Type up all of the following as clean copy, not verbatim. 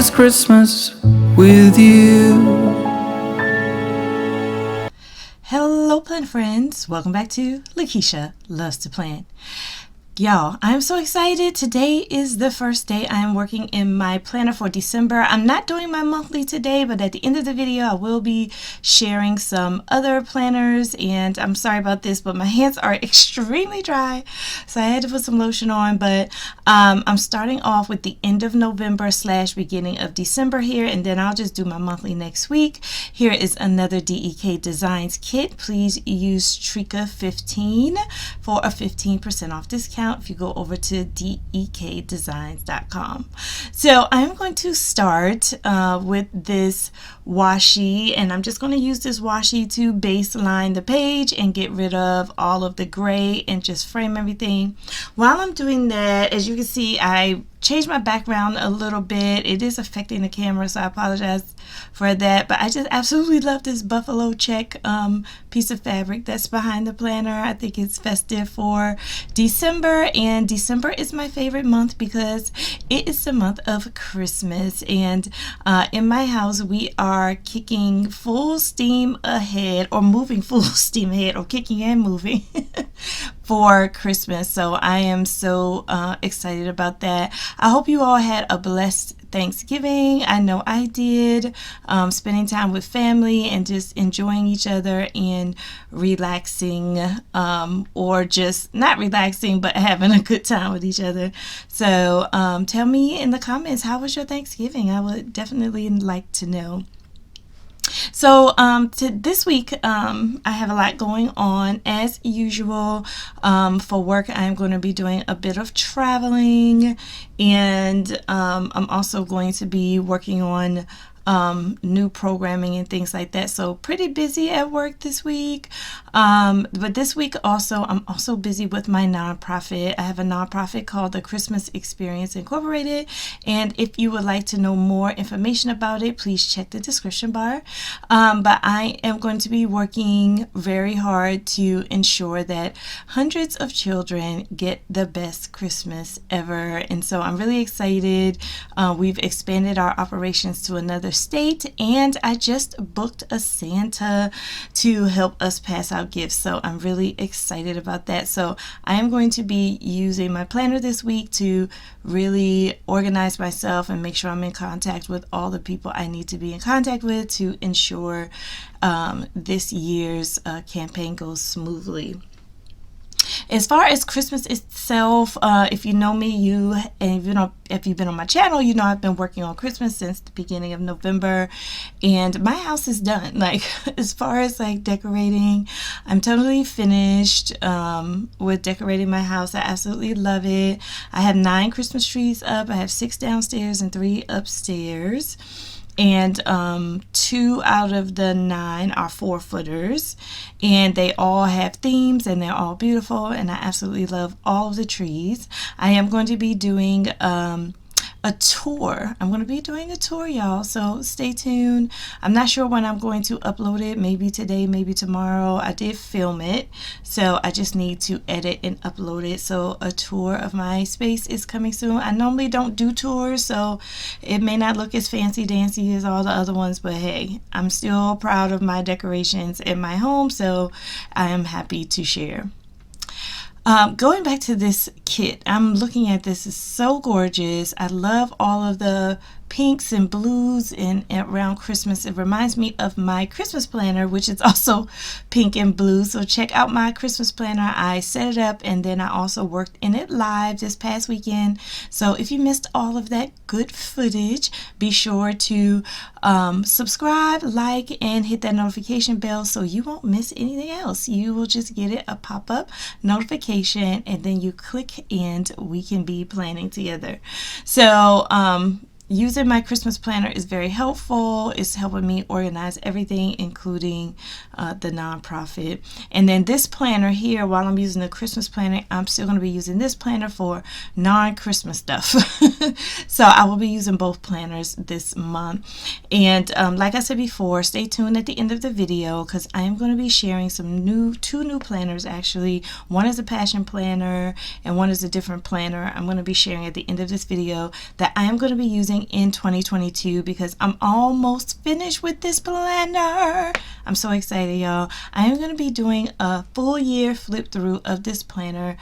last Christmas with you. Hello plant friends, welcome back to Lakisha Loves to Plant. Y'all, I'm so excited. Today is the first day I am working in my planner for December. I'm not doing my monthly today, but at the end of the video I will be sharing some other planners, and I'm sorry about this, but my hands are extremely dry, so I had to put some lotion on. But I'm starting off with the end of November / beginning of December here, and then I'll just do my monthly next week. Here is another DEK Designs kit. Please use Trika15 for a 15% off discount if you go over to dekdesigns.com. So I'm going to start with this washi, and I'm just going to use this washi to baseline the page and get rid of all of the gray and just frame everything. While I'm doing that, as you can see, I changed my background a little bit. It is affecting the camera, so I apologize for that, but I just absolutely love this buffalo check piece of fabric that's behind the planner. I think it's festive for December, and December is my favorite month because it is the month of Christmas, and in my house we are kicking full steam ahead, or moving full steam ahead, or kicking and moving for Christmas. So I am so excited about that. I hope you all had a blessed Thanksgiving. I know I did. Spending time with family and just enjoying each other and relaxing, or just not relaxing but having a good time with each other. So tell me in the comments, how was your Thanksgiving? I would definitely like to know. So this week I have a lot going on as usual. For work I'm going to be doing a bit of traveling, and I'm also going to be working on new programming and things like that. So pretty busy at work this week. But this week also, I'm also busy with my nonprofit. I have a nonprofit called the Christmas Experience Incorporated. And if you would like to know more information about it, please check the description bar. But I am going to be working very hard to ensure that hundreds of children get the best Christmas ever. And so I'm really excited. We've expanded our operations to another state, and I just booked a Santa to help us pass out gifts, so I'm really excited about that. So I am going to be using my planner this week to really organize myself and make sure I'm in contact with all the people I need to be in contact with to ensure this year's campaign goes smoothly. As far as Christmas itself, if you know me, if you've been on my channel, you know I've been working on Christmas since the beginning of November, and my house is done. Like, as far as like decorating, I'm totally finished with decorating my house. I absolutely love it. I have 9 Christmas trees up. I have 6 downstairs and 3 upstairs. And 2 out of the 9 are 4-footers, and they all have themes, and they're all beautiful, and I absolutely love all of the trees. I am going to be doing a tour. I'm going to be doing a tour, y'all, so stay tuned. I'm not sure when I'm going to upload it, maybe today, maybe tomorrow. I did film it, so I just need to edit and upload it. So a tour of my space is coming soon. I normally don't do tours, so it may not look as fancy dancy as all the other ones, but hey, I'm still proud of my decorations in my home, so I am happy to share. Going back to this kit, I'm looking at this. It's so gorgeous. I love all of the pinks and blues and around Christmas. It reminds me of my Christmas planner, which is also pink and blue. So check out my Christmas planner. I set it up, and then I also worked in it live this past weekend. So if you missed all of that good footage, be sure to subscribe, like, and hit that notification bell so you won't miss anything else. You will just get a pop-up notification, and then you click and we can be planning together. So using my Christmas planner is very helpful. It's helping me organize everything, including the nonprofit. And then this planner here, while I'm using the Christmas planner, I'm still going to be using this planner for non-Christmas stuff. So I will be using both planners this month. And like I said before, stay tuned at the end of the video because I am going to be sharing some two new planners actually. One is a passion planner and one is a different planner. I'm going to be sharing at the end of this video that I am going to be using journaling in 2022 because I'm almost finished with this planner. I'm so excited, y'all. I am going to be doing a full year flip through of this planner.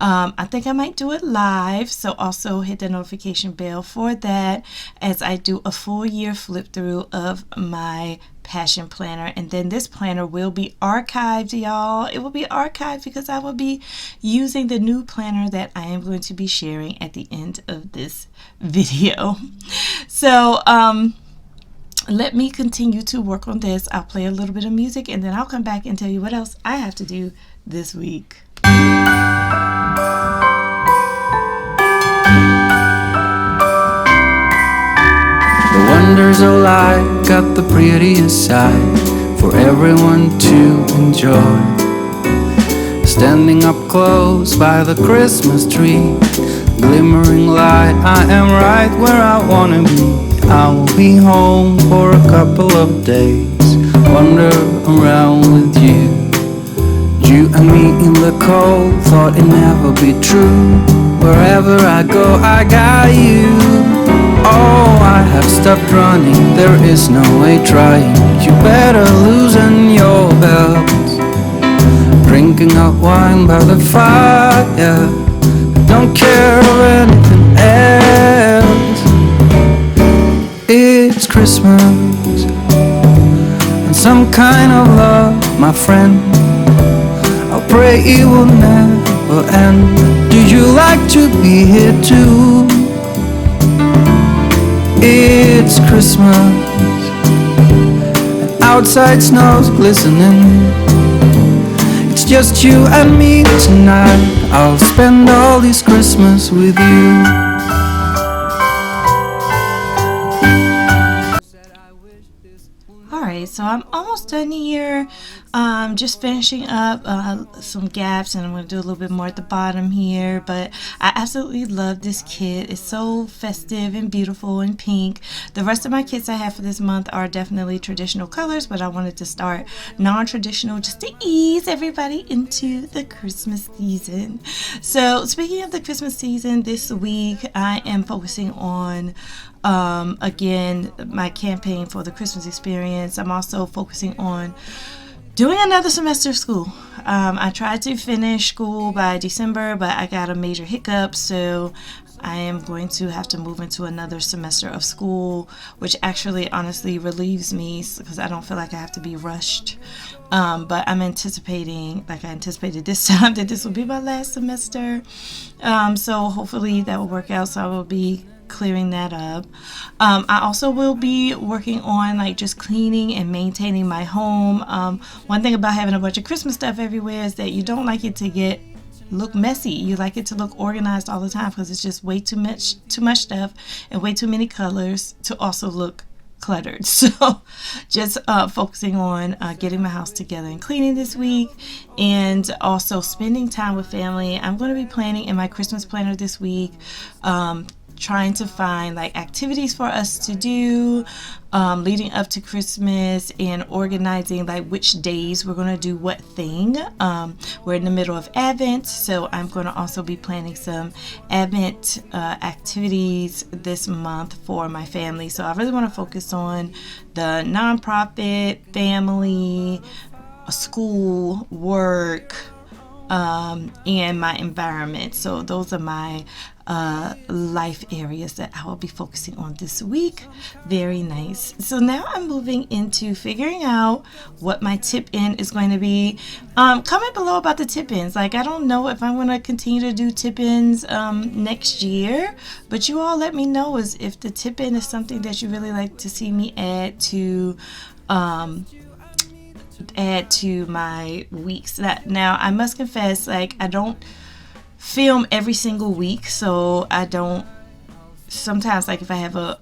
I think I might do it live, so also hit the notification bell for that as I do a full year flip through of my passion planner. And then this planner will be archived, y'all. It will be archived because I will be using the new planner that I am going to be sharing at the end of this video. So let me continue to work on this. I'll play a little bit of music and then I'll come back and tell you what else I have to do this week. The wonders of life got the prettiest side for everyone to enjoy. Standing up close by the Christmas tree, glimmering light, I am right where I wanna be. I will be home for a couple of days, wander around with you. You and me in the cold, thought it'd never be true. Wherever I go, I got you. Oh, I have stopped running, there is no way trying. You better loosen your belt. Drinking hot wine by the fire, don't care of anything else. It's Christmas, and some kind of love, my friend. I'll pray it will never end. Do you like to be here too? It's Christmas, and outside snow's glistening. It's just you and me tonight. I'll spend all this Christmas with you. Alright, so I'm almost done here. Just finishing up some gaps, and I'm going to do a little bit more at the bottom here. But I absolutely love this kit. It's so festive and beautiful and pink. The rest of my kits I have for this month are definitely traditional colors, but I wanted to start non-traditional just to ease everybody into the Christmas season. So speaking of the Christmas season, this week I am focusing on again my campaign for the Christmas experience. I'm also focusing on doing another semester of school. I tried to finish school by December, but I got a major hiccup, so I am going to have to move into another semester of school, which actually honestly relieves me because I don't feel like I have to be rushed. But I'm anticipating, like I anticipated this time, that this will be my last semester. So hopefully that will work out. So I will be clearing that up. I also will be working on like just cleaning and maintaining my home. One thing about having a bunch of Christmas stuff everywhere is that you don't like it to look messy. You like it to look organized all the time because it's just way too much stuff and way too many colors to also look cluttered. So just focusing on getting my house together and cleaning this week, and also spending time with family. I'm going to be planning in my Christmas planner this week, trying to find like activities for us to do leading up to Christmas, and organizing like which days we're going to do what thing. We're in the middle of Advent, so I'm going to also be planning some Advent activities this month for my family. So I really want to focus on the nonprofit, family, school, work, and my environment. So those are my life areas that I will be focusing on this week. Very nice. So now I'm moving into figuring out what my tip-in is going to be. Comment below about the tip-ins. Like, I don't know if I'm going to continue to do tip-ins next year, but you all let me know if the tip-in is something that you really like to see me add to my weeks. Now I must confess, like, I don't film every single week, so I don't, sometimes like if I have a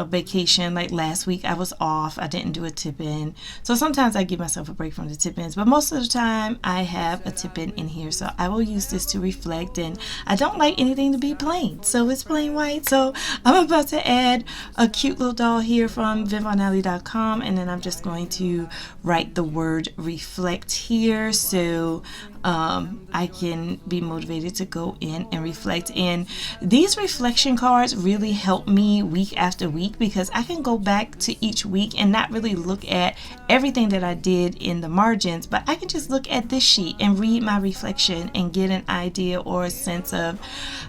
vacation, like last week I was off, I didn't do a tip-in, so sometimes I give myself a break from the tip-ins, but most of the time I have a tip-in in here. So I will use this to reflect, and I don't like anything to be plain, so it's plain white. So I'm about to add a cute little doll here from VinVonAlley.com, and then I'm just going to write the word reflect here. So I can be motivated to go in and reflect. And these reflection cards really help me week after week, because I can go back to each week and not really look at everything that I did in the margins, but I can just look at this sheet and read my reflection and get an idea or a sense of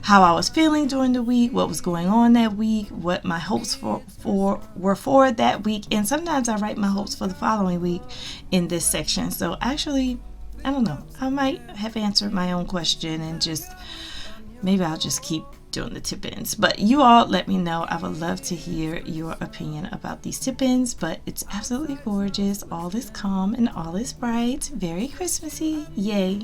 how I was feeling during the week, what was going on that week, what my hopes were for that week. And sometimes I write my hopes for the following week in this section. So actually, I don't know, I might have answered my own question, and just maybe I'll just keep doing the tip-ins. But you all let me know. I would love to hear your opinion about these tip-ins. But it's absolutely gorgeous. All is calm and all is bright. Very Christmassy. Yay.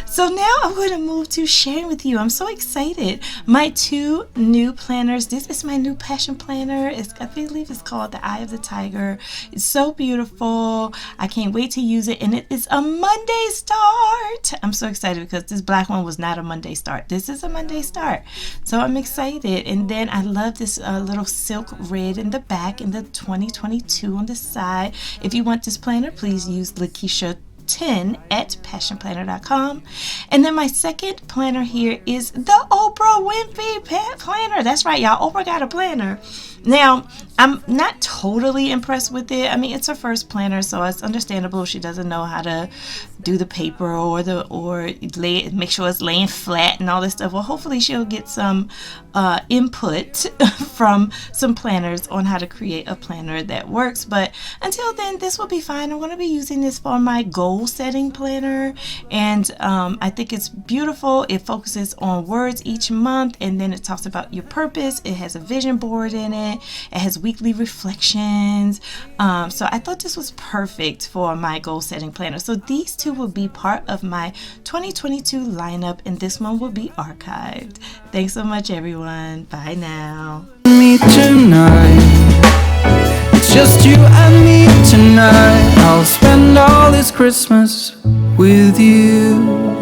So now I'm going to move to sharing with you. I'm so excited. My 2 new planners. This is my new passion planner. I believe it's called the Eye of the Tiger. It's so beautiful. I can't wait to use it. And it is a Monday start. I'm so excited because this black one was not a Monday start. This is a Monday start. So I'm excited. And then I love this little silk red in the back and the 2022 on the side. If you want this planner, please use Lakisha 10 at passionplanner.com. And then my second planner here is the Oprah Wimpy planner. That's right, y'all. Oprah got a planner. Now, I'm not totally impressed with it. I mean, it's her first planner, so it's understandable she doesn't know how to do the paper or make sure it's laying flat and all this stuff. Well, hopefully she'll get some input from some planners on how to create a planner that works. But until then, this will be fine. I'm going to be using this for my goal setting planner, and I think it's beautiful. It focuses on words each month, and then it talks about your purpose. It has a vision board in it. It has weekly reflections. So I thought this was perfect for my goal setting planner. So these 2 will be part of my 2022 lineup, and this one will be archived. Thanks so much, everyone. Bye now. Me tonight, it's just you and me tonight. I'll spend all this Christmas with you.